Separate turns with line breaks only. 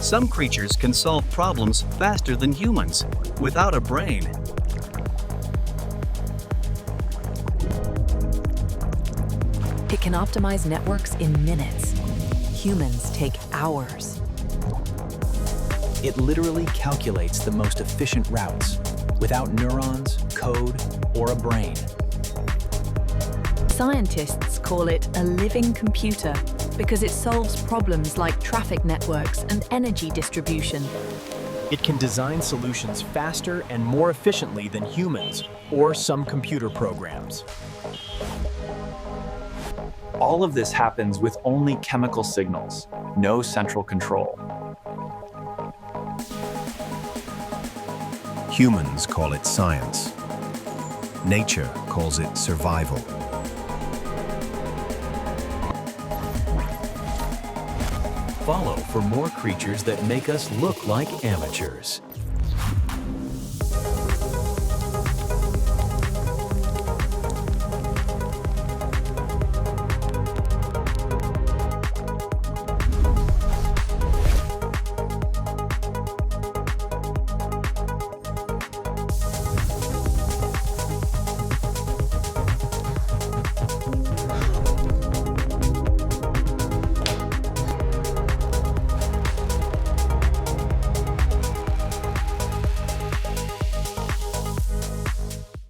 Some creatures can solve problems faster than humans, without a brain.
It can optimize networks in minutes. Humans take hours.
It literally calculates the most efficient routes, without neurons, code, or a brain.
Scientists call it a living computer because it solves problems like traffic networks and energy distribution.
It can design solutions faster and more efficiently than humans or some computer programs.
All of this happens with only chemical signals, no central control.
Humans call it science. Nature calls it survival.
Follow for more creatures that make us look like amateurs.